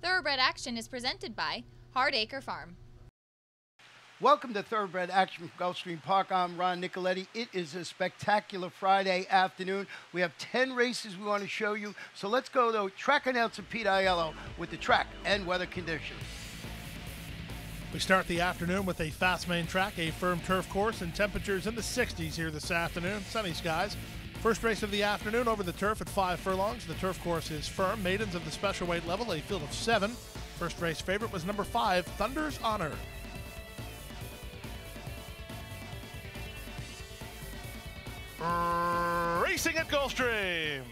Thoroughbred action is presented by Hart Acre Farm. Welcome to Thoroughbred Action from Gulfstream Park. I'm Ron Nicoletti. It is a spectacular Friday afternoon. We have 10 races we want to show you. So let's go to track announcer Pete Aiello with the track and weather conditions. We start the afternoon with a fast main track, a firm turf course, and temperatures in the 60s here this afternoon. Sunny skies. First race of the afternoon over the turf at 5 furlongs. The turf course is firm. Maidens of the special weight level, a field of 7. First race favorite was number 5, Thunder's Honor. Racing at Gulfstream.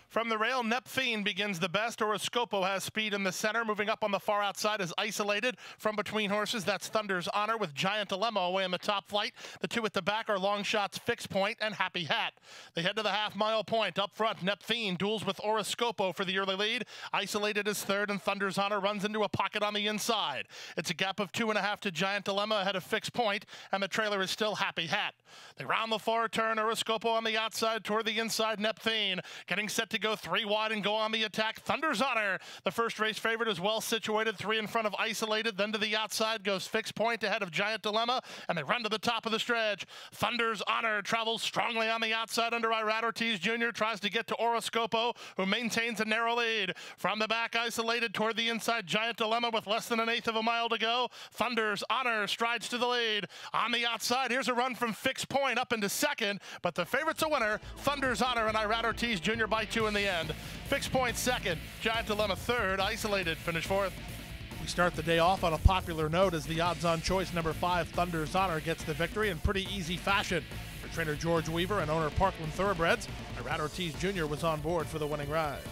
From the rail, Neptune begins the best. Horoscopo has speed in the center. Moving up on the far outside is Isolated. From between horses, that's Thunder's Honor with Giant Dilemma away in the top flight. The two at the back are Long Shots, Fixed Point, and Happy Hat. They head to the half-mile point. Up front, Neptune duels with Horoscopo for the early lead. Isolated is third, and Thunder's Honor runs into a pocket on the inside. It's a gap of 2.5 to Giant Dilemma ahead of Fixed Point, and the trailer is still Happy Hat. They round the far turn. Horoscopo on the outside toward the inside. Neptune getting set to go 3 wide and go on the attack. Thunder's Honor, the first race favorite, is well situated. 3 in front of Isolated. Then to the outside goes Fixed Point ahead of Giant Dilemma, and they run to the top of the stretch. Thunder's Honor travels strongly on the outside under Irad Ortiz Jr. Tries to get to Horoscopo, who maintains a narrow lead. From the back, Isolated toward the inside. Giant Dilemma with less than 1/8 of a mile to go. Thunder's Honor strides to the lead. On the outside, here's a run from Fixed Point up into second, but the favorite's a winner. Thunder's Honor and Irad Ortiz Jr. by 2 in the end. Fixed Point second, Giant Dilemma third, Isolated finish fourth. We start the day off on a popular note as the odds-on choice number 5, Thunder's Honor, gets the victory in pretty easy fashion. For trainer George Weaver and owner Parkland Thoroughbreds, Irad Ortiz Jr. was on board for the winning ride.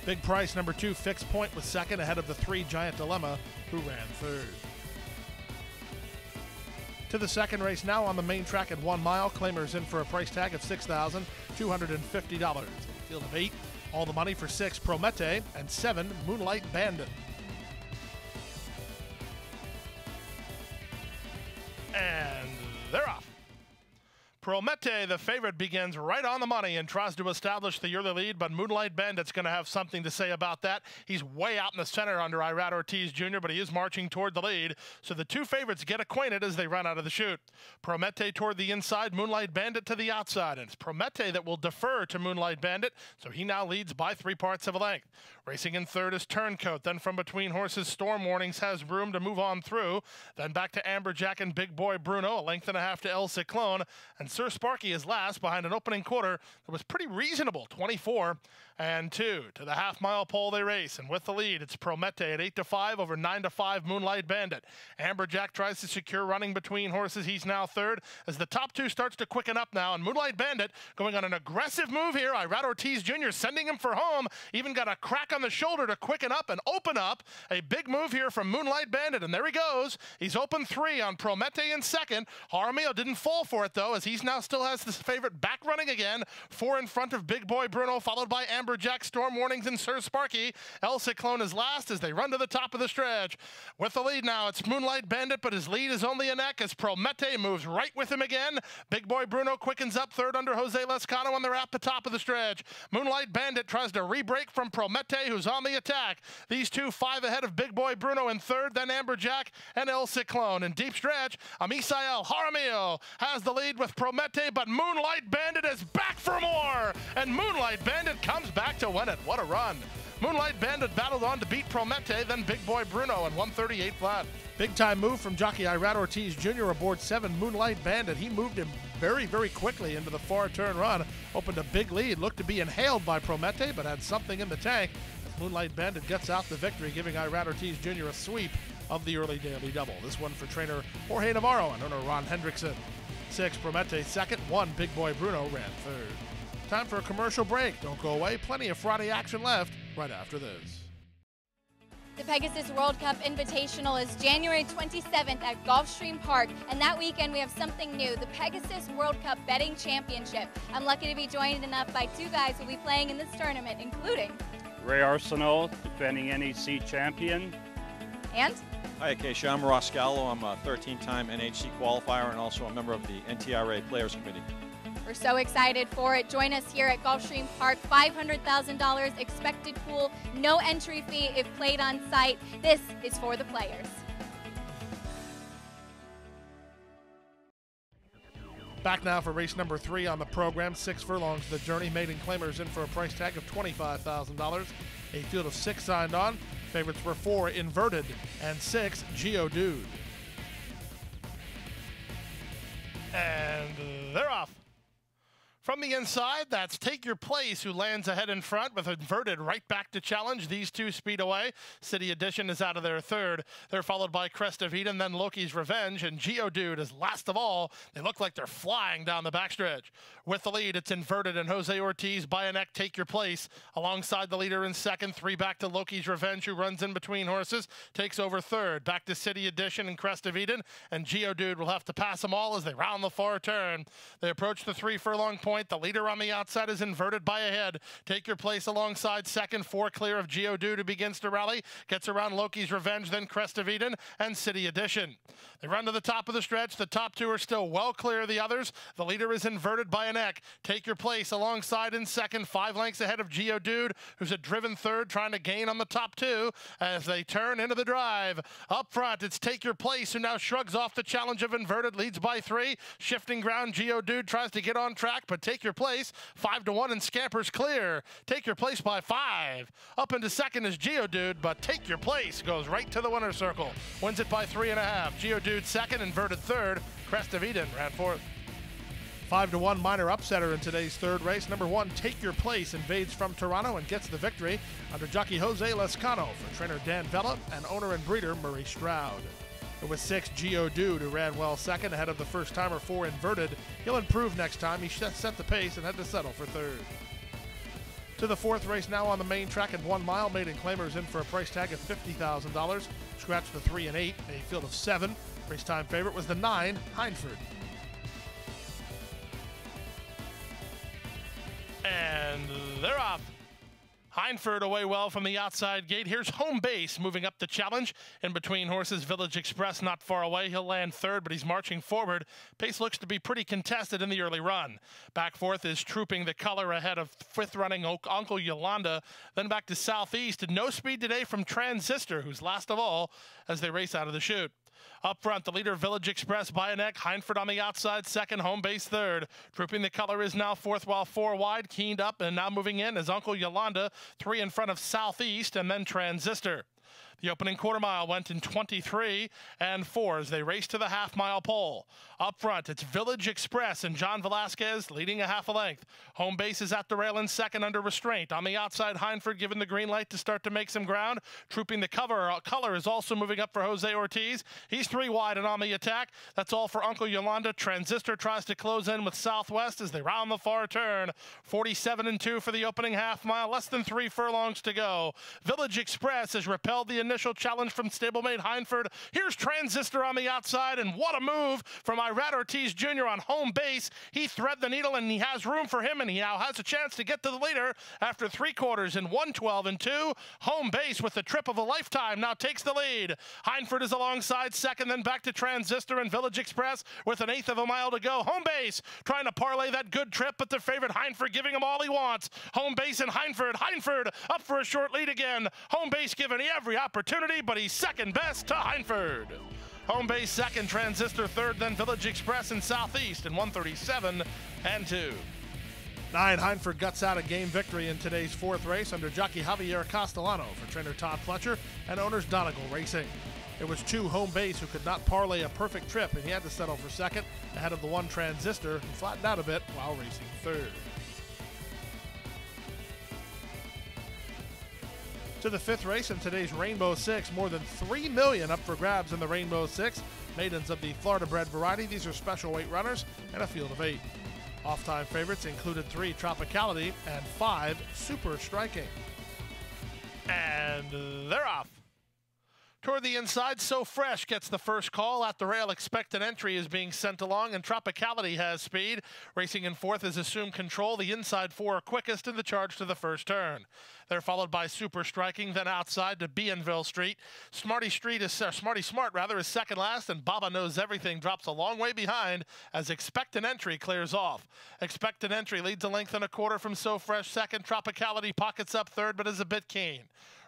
Big price number 2, Fixed Point, was second ahead of the 3, Giant Dilemma, who ran third. To the second race now on the main track at 1 mile. Claimers in for a price tag of $6,250. Field of 8. All the money for 6, Promete, and 7, Moonlight Bandit. And they're off. Promete, the favorite, begins right on the money and tries to establish the early lead, but Moonlight Bandit's going to have something to say about that. He's way out in the center under Irad Ortiz Jr., but he is marching toward the lead, so the two favorites get acquainted as they run out of the chute. Promete toward the inside, Moonlight Bandit to the outside, and it's Promete that will defer to Moonlight Bandit, so he now leads by 3/4 of a length. Racing in third is Turncoat, then from between horses, Storm Warnings has room to move on through, then back to Amberjack and Big Boy Bruno, 1.5 to El Ciclone, and Sir Sparky is last behind an opening quarter that was pretty reasonable, 24-2. To the half-mile pole they race, and with the lead, it's Promete at 8-5 over 9-5 Moonlight Bandit. Amberjack tries to secure running between horses. He's now third as the top 2 starts to quicken up now, and Moonlight Bandit going on an aggressive move here. Irad Ortiz Jr. sending him for home, even got a crack on the shoulder to quicken up and open up. A big move here from Moonlight Bandit, and there he goes. He's open 3 on Promete in second. Jaramillo didn't fall for it, though, as he's now still has this favorite back running again. 4 in front of Big Boy Bruno, followed by Amberjack, Storm Warnings, and Sir Sparky. El Ciclone is last as they run to the top of the stretch. With the lead now, it's Moonlight Bandit, but his lead is only a neck as Promete moves right with him again. Big Boy Bruno quickens up third under Jose Lescano, and they're at the top of the stretch. Moonlight Bandit tries to re-break from Promete, who's on the attack. These two 5 ahead of Big Boy Bruno in third, then Amberjack and El Ciclone. In deep stretch, Amisael Jaramillo has the lead with Promete, but Moonlight Bandit is back for more, and Moonlight Bandit comes back to win it. What a run. Moonlight Bandit battled on to beat Promete, then Big Boy Bruno in 138 flat. Big time move from jockey Irad Ortiz Jr. aboard 7, Moonlight Bandit. He moved him very, very quickly into the far turn run, opened a big lead, looked to be inhaled by Promete, but had something in the tank. Moonlight Bandit gets out the victory, giving Irad Ortiz Jr. a sweep of the early daily double. This one for trainer Jorge Navarro and owner Ron Hendrickson. 6, Promete second, 1, Big Boy Bruno ran third. Time for a commercial break. Don't go away. Plenty of Friday action left right after this. The Pegasus World Cup Invitational is January 27th at Gulfstream Park, and that weekend we have something new, the Pegasus World Cup Betting Championship. I'm lucky to be joined up by 2 guys who will be playing in this tournament, including Ray Arsenault, defending NHC champion. And? Hi, Acacia. I'm Ross Gallo. I'm a 13-time NHC qualifier and also a member of the NTRA Players Committee. We're so excited for it. Join us here at Gulfstream Park. $500,000 expected pool, no entry fee if played on site. This is for the players. Back now for race number 3 on the program. 6 furlongs the journey. Maiden claimers in for a price tag of $25,000. A field of 6 signed on. Favorites were 4 Inverted and 6 Geodude. And they're off. From the inside, that's Take Your Place, who lands ahead in front with Inverted right back to challenge. These two speed away. City Edition is out of their third. They're followed by Crest of Eden, then Loki's Revenge, and Geodude is last of all. They look like they're flying down the backstretch. With the lead, it's Inverted and Jose Ortiz by a neck. Take Your Place alongside the leader in second. 3 back to Loki's Revenge, who runs in between horses, takes over third. Back to City Edition and Crest of Eden, and Geodude will have to pass them all as they round the far turn. They approach the 3 furlong point. The leader on the outside is Inverted by a head. Take Your Place alongside second. 4 clear of Geodude, who begins to rally. Gets around Loki's Revenge, then Crest of Eden and City Edition. They run to the top of the stretch. The top 2 are still well clear of the others. The leader is Inverted by a neck. Take Your Place alongside in second. 5 lengths ahead of Geodude, who's a driven third, trying to gain on the top 2 as they turn into the drive. Up front, it's Take Your Place, who now shrugs off the challenge of Inverted, leads by 3. Shifting ground, Geodude tries to get on track, but Take Your Place 5-1 and scampers clear. Take Your Place by 5. Up into second is Geodude, but Take Your Place goes right to the winner's circle. Wins it by 3.5. Geodude second, Inverted third. Crest of Eden ran fourth. 5-1 minor upsetter in today's third race. Number 1, Take Your Place, invades from Toronto and gets the victory under jockey Jose Lescano for trainer Dan Vella and owner and breeder Murray Stroud. It was 6 Geodude, who ran well second ahead of the first timer 4 Inverted. He'll improve next time. He set the pace and had to settle for third. To the 4th race now on the main track at 1 mile. Maiden claimers in for a price tag of $50,000. Scratch the 3 and 8, a field of 7. Race time favorite was the 9 Hindford. And they're off. Hindford away well from the outside gate. Here's Home Base moving up the challenge. In between horses, Village Express not far away. He'll land third, but he's marching forward. Pace looks to be pretty contested in the early run. Back fourth is Trooping the Color ahead of 5th running Uncle Yolanda. Then back to Southeast. No speed today from Transistor, who's last of all as they race out of the chute. Up front, the leader, Village Express by a neck. Hindford on the outside, second. Home Base third. Trooping the Color is now fourth, while 4 wide. Keened up and now moving in is Uncle Yolanda. 3 in front of Southeast and then Transistor. The opening quarter mile went in 23 and 4 as they race to the half-mile pole. Up front, it's Village Express and John Velasquez leading a half a length. Home Base is at the rail in second under restraint. On the outside, Hindford given the green light to start to make some ground. Trooping the Color is also moving up for Jose Ortiz. He's 3 wide and on the attack. That's all for Uncle Yolanda. Transistor tries to close in with Southwest as they round the far turn. 47 and 2 for the opening half mile. Less than 3 furlongs to go. Village Express has repelled the initial challenge from stablemate Hindford. Here's Transistor on the outside, and what a move from Irad Ortiz Jr. on Home Base. He threaded the needle, and he has room for him, and he now has a chance to get to the leader after 3 quarters in 1:12 and 2. Home Base with the trip of a lifetime now takes the lead. Hindford is alongside second, then back to Transistor and Village Express with an 1/8 of a mile to go. Home Base trying to parlay that good trip, but the favorite Hindford giving him all he wants. Home Base and Hindford up for a short lead again. Home Base given every opportunity, but he's second best to Hindford. Home Base second, Transistor third, then Village Express and Southeast in 1:37 and 2. 9 Hindford guts out a game victory in today's 4th race under jockey Javier Castellano for trainer Todd Fletcher and owners Donegal Racing. It was 2 Home Base who could not parlay a perfect trip, and he had to settle for second ahead of the 1 Transistor, who flattened out a bit while racing third. To the 5th race in today's Rainbow Six. More than $3 million up for grabs in the Rainbow Six. Maidens of the Florida-bred variety. These are special weight runners and a field of 8. Off-time favorites included 3 Tropicality and 5 Super Striking. And they're off. Toward the inside, So Fresh gets the first call. At the rail, Expect an Entry is being sent along, and Tropicality has speed. Racing in fourth is Assume Control. The inside four are quickest in the charge to the first turn. They're followed by Super Striking, then outside to Bienville Street. Smarty Smart is second last, and Baba Knows Everything drops a long way behind as Expect an Entry clears off. Expect an Entry leads a length and a quarter from So Fresh second. Tropicality pockets up third, but is a bit keen.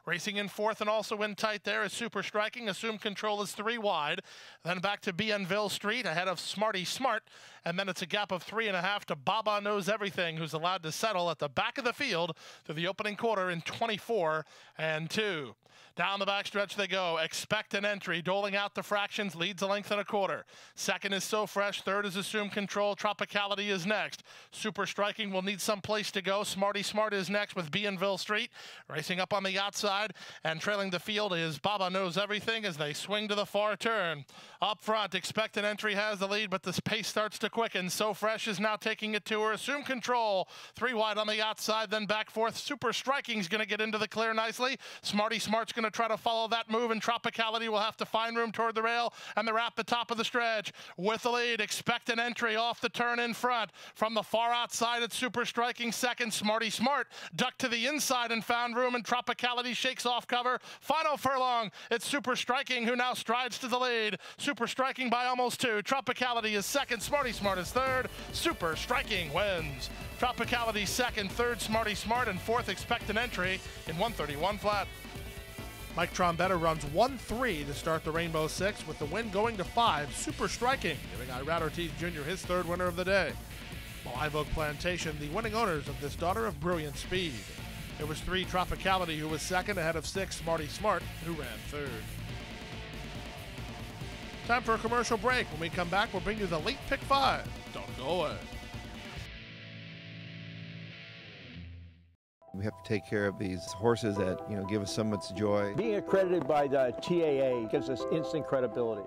Racing in fourth and also in tight there is Super Striking. Assume Control is 3 wide. Then back to Bienville Street ahead of Smarty Smart. And then it's a gap of 3.5 to Baba Knows Everything, who's allowed to settle at the back of the field through the opening quarter in 24 and 2. Down the backstretch they go. Expect an Entry, doling out the fractions, leads a length and a quarter. Second is So Fresh. Third is Assume Control. Tropicality is next. Super Striking will need some place to go. Smarty Smart is next with Bienville Street. Racing up on the outside and trailing the field is Baba Knows Everything as they swing to the far turn. Up front, Expect an Entry has the lead, but this pace starts to quicken. So Fresh is now taking it to her. Assume Control. 3 wide on the outside, then back fourth. Super Striking's going to get into the clear nicely. Smarty Smart's going to try to follow that move, and Tropicality will have to find room toward the rail, and they're at the top of the stretch with the lead. Expect an Entry off the turn in front. From the far outside, it's Super Striking second. Smarty Smart ducked to the inside and found room, and Tropicality shakes off cover. Final furlong, it's Super Striking who now strides to the lead. Super Striking by almost 2. Tropicality is second. Smarty Smart is third. Super Striking wins. Tropicality second, third Smarty Smart, and fourth Expect an Entry in 131 flat. Mike Trombetta runs 1-3 to start the Rainbow Six, with the win going to 5. Super Striking, giving Irad Ortiz Jr. his third winner of the day. Live Oak Plantation, the winning owners of this Daughter of Brilliant Speed. It was 3 Tropicality, who was second, ahead of 6 Smarty Smart, who ran third. Time for a commercial break. When we come back, we'll bring you the late pick 5. Don't go away. We have to take care of these horses that, give us so much joy. Being accredited by the TAA gives us instant credibility.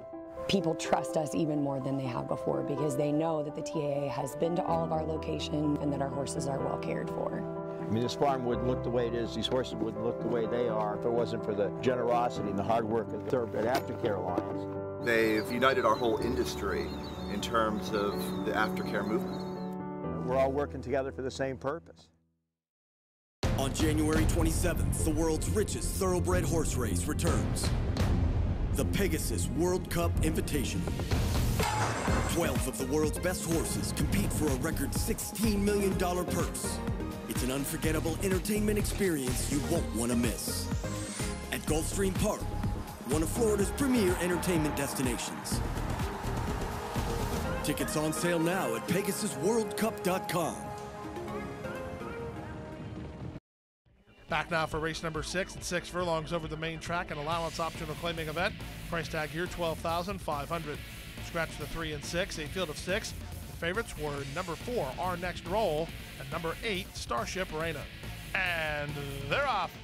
People trust us even more than they have before because they know that the TAA has been to all of our locations and that our horses are well cared for. I mean, this farm wouldn't look the way it is, these horses wouldn't look the way they are if it wasn't for the generosity and the hard work of the Thoroughbred Aftercare Alliance. They've united our whole industry in terms of the aftercare movement. We're all working together for the same purpose. On January 27th, the world's richest thoroughbred horse race returns. The Pegasus World Cup Invitational. 12 of the world's best horses compete for a record $16 million purse. It's an unforgettable entertainment experience you won't want to miss. At Gulfstream Park, one of Florida's premier entertainment destinations. Tickets on sale now at PegasusWorldCup.com. Back now for race number 6 at 6 furlongs over the main track, an allowance optional claiming event. Price tag here $12,500. Scratch the 3 and 6, a field of 6. The favorites were number 4, Our Next Roll, and number 8, Starship Reina. And they're off.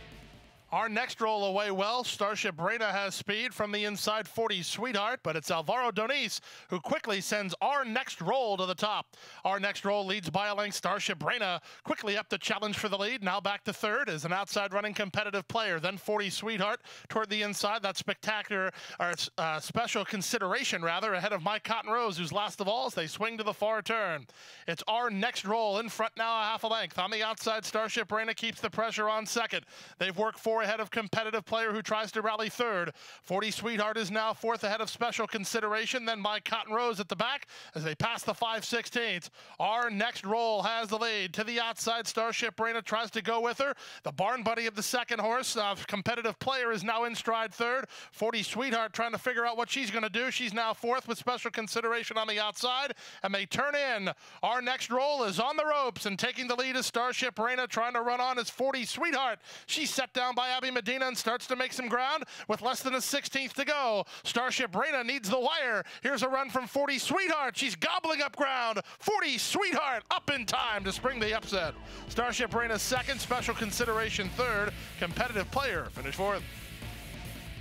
Our Next Roll away well. Starship Reina has speed from the inside, 40 Sweetheart, but it's Alvaro Doniz who quickly sends Our Next Roll to the top. Our Next Roll leads by a length. Starship Reina quickly up to challenge for the lead. Now back to third as an outside running competitive player. Then 40 Sweetheart toward the inside. That's spectacular, or special consideration rather, ahead of My Cotton Rose, who's last of all as they swing to the far turn. It's Our Next Roll in front now, a half a length. On the outside, Starship Reina keeps the pressure on second. They've worked 4 ahead of competitive player who tries to rally third. 40 Sweetheart is now 4th ahead of special consideration. Then My Cotton Rose at the back as they pass the 5/16. Our Next Roll has the lead. To the outside, Starship Reina tries to go with her. The barn buddy of the second horse, competitive player, is now in stride third. 40 Sweetheart trying to figure out what she's going to do. She's now 4th with special consideration on the outside, and they turn in. Our Next Roll is on the ropes, and taking the lead is Starship Reina. Trying to run on is 40 Sweetheart. She's set down by Abby Medina and starts to make some ground with less than a 16th to go. Starship Reina needs the wire. Here's a run from 40 Sweetheart. She's gobbling up ground. 40 Sweetheart up in time to spring the upset. Starship Reina second, special consideration third, competitive player finished 4th.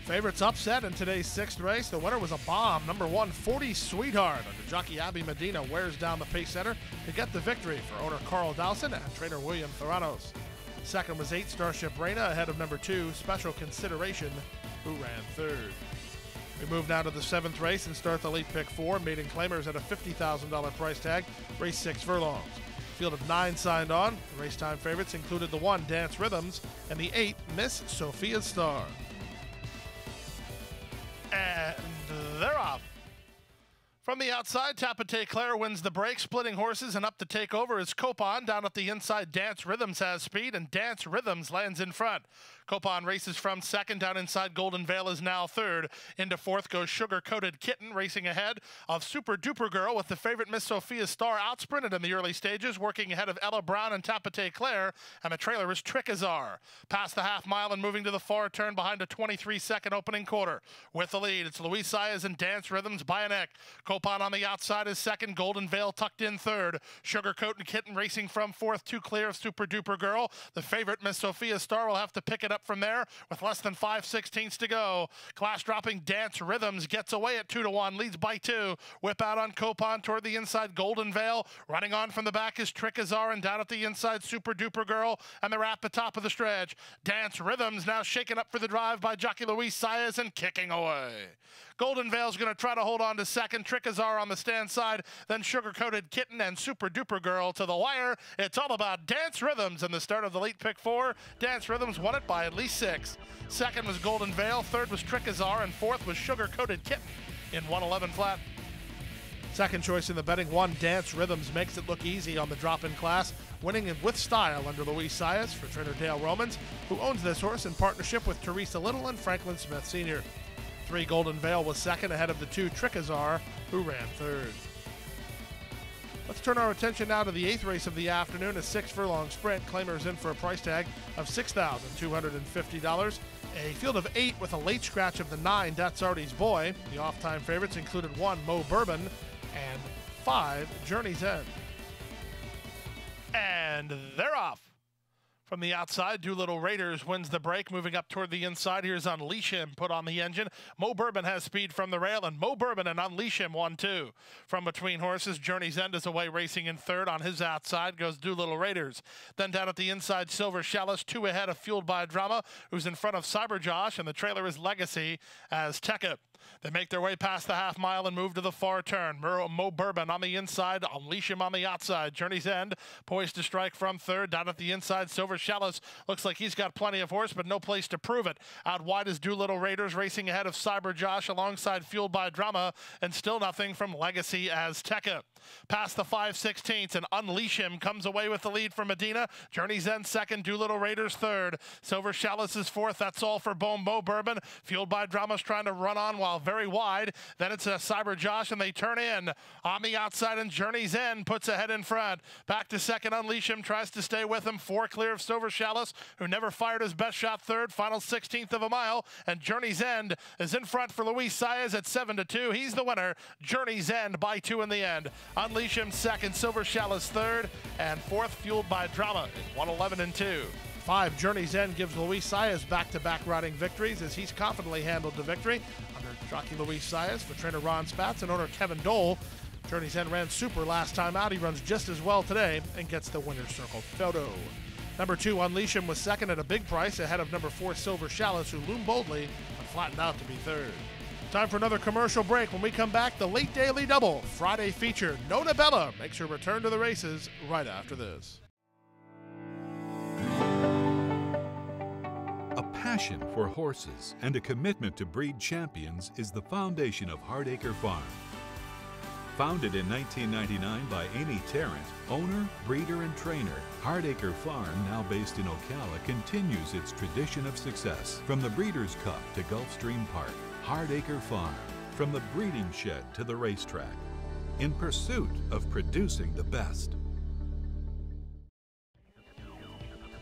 Favorites upset in today's 6th race. The winner was a bomb. Number 1, 40 Sweetheart. Under jockey Abby Medina wears down the pace center to get the victory for owner Carl Dowson and trainer William Theranos. Second was 8 Starship Reina ahead of number 2 Special Consideration who ran third. We move now to the 7th race and start the late pick 4. Maiden Claimers at a $50,000 price tag. Race 6 furlongs. Field of 9 signed on. The race time favorites included the 1 Dance Rhythms and the 8 Miss Sophia Star. And they're off. From the outside, Tapete Claire wins the break, splitting horses, and up to take over is Copon. Down at the inside, Dance Rhythms has speed, and Dance Rhythms lands in front. Copon races from second. Down inside, Golden Veil is now third. Into fourth goes Sugar Coated Kitten, racing ahead of Super Duper Girl, with the favorite Miss Sophia Star outsprinted in the early stages, working ahead of Ella Brown and Tapete Claire, and the trailer is Trickazar. Past the half mile and moving to the far turn behind a 23-second opening quarter. With the lead, it's Luis Saez and Dance Rhythms by a neck. Copon on the outside is second. Golden Veil tucked in third. Sugar Coated Kitten racing from fourth, 2 clear of Super Duper Girl. The favorite Miss Sophia Star will have to pick it up from there with less than 5/16 to go. Class dropping Dance Rhythms gets away at 2-1, leads by 2. Whip out on Copon toward the inside, Golden Veil. Running on from the back is Trickazar, and down at the inside, Super Duper Girl, and they're at the top of the stretch. Dance Rhythms now shaken up for the drive by jockey Luis Saez and kicking away. Golden Veil's going to try to hold on to second. Trickazar on the stand side, then Sugar Coated Kitten and Super Duper Girl to the wire. It's all about Dance Rhythms in the start of the late pick 4. Dance Rhythms won it by at least 6. Second was Golden Veil, third was Trickazar, and fourth was Sugar Coated Kitten in 111 flat. Second choice in the betting, 1 Dance Rhythms makes it look easy on the drop-in class, winning it with style under Luis Saez for trainer Dale Romans, who owns this horse in partnership with Teresa Little and Franklin Smith Sr. 3 Golden Veil was second ahead of the 2 Trickazar, who ran third. Let's turn our attention now to the 8th race of the afternoon, a 6 furlong sprint. Claimers in for a price tag of $6,250. A field of 8 with a late scratch of the 9 That's Artie's Boy. The off-time favorites included 1 Mo Bourbon and 5 Journey's End. And they're off. From the outside, Doolittle Raiders wins the break, moving up toward the inside. Here's Unleash Him, put on the engine. Mo Bourbon has speed from the rail, and Mo Bourbon and Unleash Him 1-2. From between horses, Journey's End is away racing in third. On his outside goes Doolittle Raiders. Then down at the inside, Silver Chalice, 2 ahead of Fueled by Drama, who's in front of Cyber Josh, and the trailer is Legacy as Tekka. They make their way past the half mile and move to the far turn. Mo Bourbon on the inside, Unleash Him on the outside. Journey's End poised to strike from third. Down at the inside, Silver Chalice looks like he's got plenty of horse, but no place to prove it. Out wide is Doolittle Raiders racing ahead of Cyber Josh alongside Fueled by Drama, and still nothing from Legacy as Tekka. Past the 5/16 and Unleash Him comes away with the lead from Medina. Journey's End second, Doolittle Raiders third. Silver Chalice is fourth. That's all for Mo Bourbon. Fueled by Drama's trying to run on while very wide. Then it's a Cyber Josh, and they turn in on the outside, and Journey's End puts ahead in front. Back to second, Unleash Him tries to stay with him. 4 clear of Silver Chalice, who never fired his best shot third. Final 16th of a mile, and Journey's End is in front for Luis Saez at 7-2. He's the winner. Journey's End by 2 in the end. Unleash Him second, Silver Chalice third, and fourth Fueled by Drama is 111-2. 5 Journey's End gives Luis Saez back-to-back riding victories as he's confidently handled the victory under jockey Luis Saez for trainer Ron Spatz and owner Kevin Dole. Journey's End ran super last time out. He runs just as well today and gets the winner's circle photo. Number 2 Unleash Him was second at a big price ahead of number 4 Silver Chalice, who loomed boldly but flattened out to be third. Time for another commercial break. When we come back, the late daily double Friday feature. Nona Bella makes her return to the races right after this. A passion for horses and a commitment to breed champions is the foundation of Hart Acre Farm. Founded in 1999 by Amy Tarrant, owner, breeder, and trainer, Hart Acre Farm, now based in Ocala, continues its tradition of success. From the Breeders' Cup to Gulfstream Park, Hart Acre Farm, from the breeding shed to the racetrack, in pursuit of producing the best.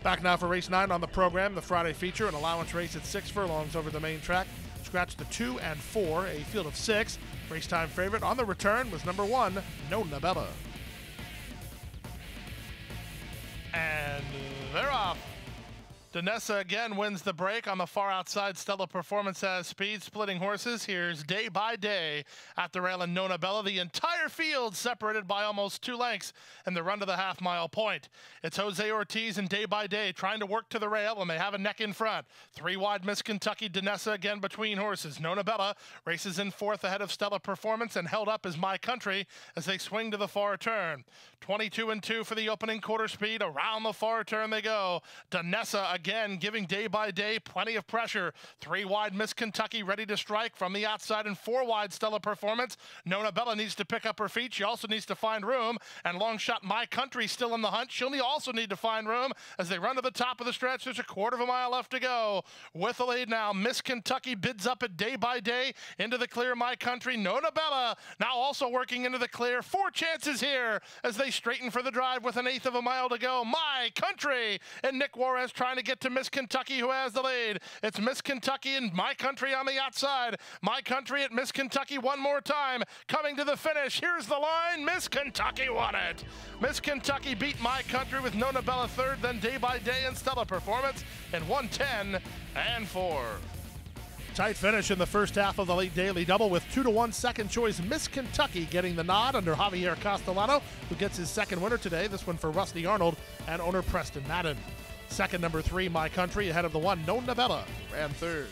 Back now for race 9 on the program, the Friday feature, an allowance race at 6 furlongs over the main track. Scratch the 2 and 4, a field of 6. Race time favorite on the return was number 1, Nona Bella. And they're off. Danessa again wins the break on the far outside. Stella Performance has speed, splitting horses. Here's Day by Day at the rail and Nona Bella. The entire field separated by almost 2 lengths in the run to the half-mile point. It's Jose Ortiz and Day by Day trying to work to the rail, and they have a neck in front. 3 wide Miss Kentucky. Danessa again between horses. Nona Bella races in 4th ahead of Stella Performance, and held up is My Country as they swing to the far turn. 22-2 for the opening quarter speed. Around the far turn they go. Danessa again giving Day by Day plenty of pressure. 3 wide Miss Kentucky ready to strike from the outside, and 4 wide Stella Performance. Nona Bella needs to pick up her feet. She also needs to find room, and long shot My Country still in the hunt. She'll also need to find room as they run to the top of the stretch. There's a 1/4 mile left to go. With the lead now, Miss Kentucky bids up at Day by Day into the clear. My Country. Nona Bella now also working into the clear. 4 chances here as they straighten for the drive with an 1/8 mile to go. My Country and Nick Juarez trying to get to Miss Kentucky, who has the lead. It's Miss Kentucky and My Country on the outside. My Country at Miss Kentucky one more time. Coming to the finish. Here's the line. Miss Kentucky won it. Miss Kentucky beat My Country with Nona Bella 3rd, then Day by Day and Stella Performance in 1:10.4. Tight finish in the first half of the late daily double with 2-1 second choice Miss Kentucky getting the nod under Javier Castellano, who gets his second winner today. This one for Rusty Arnold and owner Preston Madden. Second, number 3, My Country, ahead of the 1, Nona Bella, ran 3rd.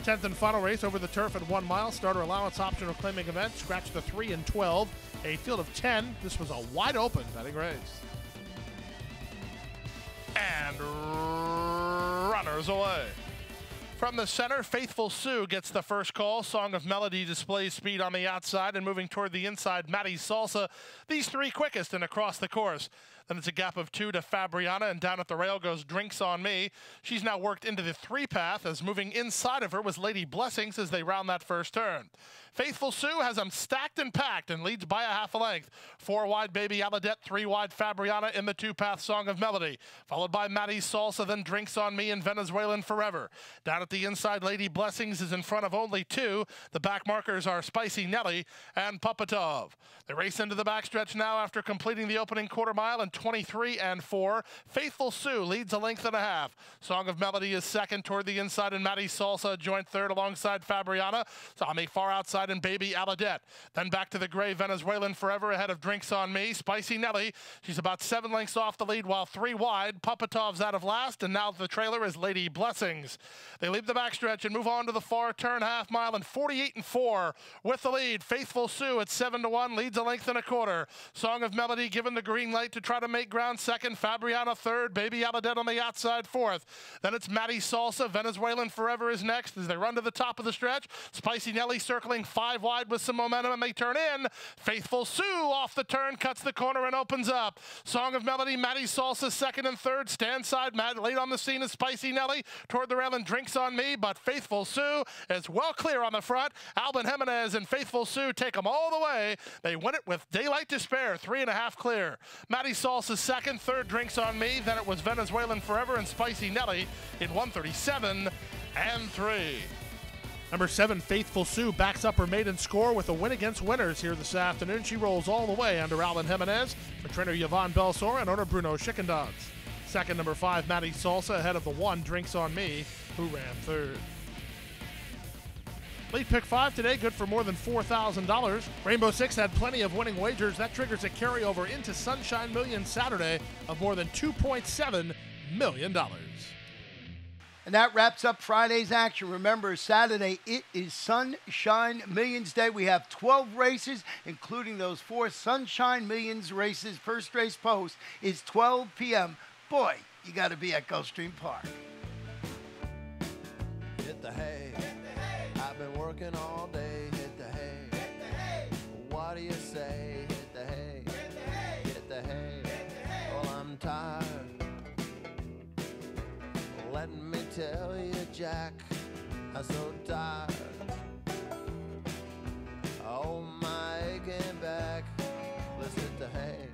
10th and final race over the turf at 1 mile. Starter allowance optional claiming event. Scratch the 3 and 12. A field of 10. This was a wide open betting race. And runners away. From the center, Faithful Sue gets the first call. Song of Melody displays speed on the outside, and moving toward the inside, Maddie Salsa. These 3 quickest and across the course. Then it's a gap of 2 to Fabriana, and down at the rail goes Drinks on Me. She's now worked into the 3 path, as moving inside of her was Lady Blessings as they round that first turn. Faithful Sue has them stacked and packed and leads by a 1/2 length. 4 wide Baby Aladette, 3 wide Fabriana in the 2-path Song of Melody, followed by Maddie Salsa, then Drinks on Me and Venezuelan Forever. Down at the inside, Lady Blessings is in front of only 2. The back markers are Spicy Nelly and Pupatov. They race into the backstretch now after completing the opening 1/4 mile in 23-4. Faithful Sue leads a 1.5 lengths. Song of Melody is second toward the inside, and Maddie Salsa joint 3rd alongside Fabriana. So on the far outside and Baby Aladette. Then back to the gray Venezuelan Forever ahead of Drinks on Me. Spicy Nelly, she's about 7 lengths off the lead, while 3 wide. Pupatov's out of last, and now the trailer is Lady Blessings. They leave the backstretch and move on to the far turn 1/2 mile in 48-4 with the lead. Faithful Sue at 7-1 leads a 1.25 lengths. Song of Melody given the green light to try to make ground second. Fabriana 3rd. Baby Aladette on the outside 4th. Then it's Maddie Salsa. Venezuelan Forever is next as they run to the top of the stretch. Spicy Nelly circling 5 wide with some momentum, and they turn in. Faithful Sue off the turn, cuts the corner and opens up. Song of Melody, Maddie Salsa 2nd and 3rd. Stand side, late on the scene is Spicy Nelly. Toward the rail and Drinks on Me, but Faithful Sue is well clear on the front. Alban Jimenez and Faithful Sue take them all the way. They win it with daylight to spare, 3.5 clear. Maddie Salsa 2nd, 3rd Drinks on Me. Then it was Venezuelan Forever and Spicy Nelly in 1:37.3. Number 7, Faithful Sue, backs up her maiden score with a win against winners here this afternoon. She rolls all the way under Alban Jimenez for trainer Yvonne Belsor and owner Bruno Schickendogs. Second, number 5, Maddie Salsa, ahead of the 1, Drinks on Me, who ran 3rd. Lead pick 5 today, good for more than $4,000. Rainbow Six had plenty of winning wagers. That triggers a carryover into Sunshine Million Saturday of more than $2.7 million. And that wraps up Friday's action. Remember, Saturday, it is Sunshine Millions Day. We have 12 races, including those 4 Sunshine Millions races. First race post is 12 p.m. Boy, you got to be at Gulfstream Park. Hit the hay. I've been working all day. Hit the hay. Hit the hay. What do you say? Hit the hay. Hit the hay. Hit the hay. Well, I'm tired. Let me tell you, Jack, I'm so tired. Oh, my aching back. Let's hit the hay.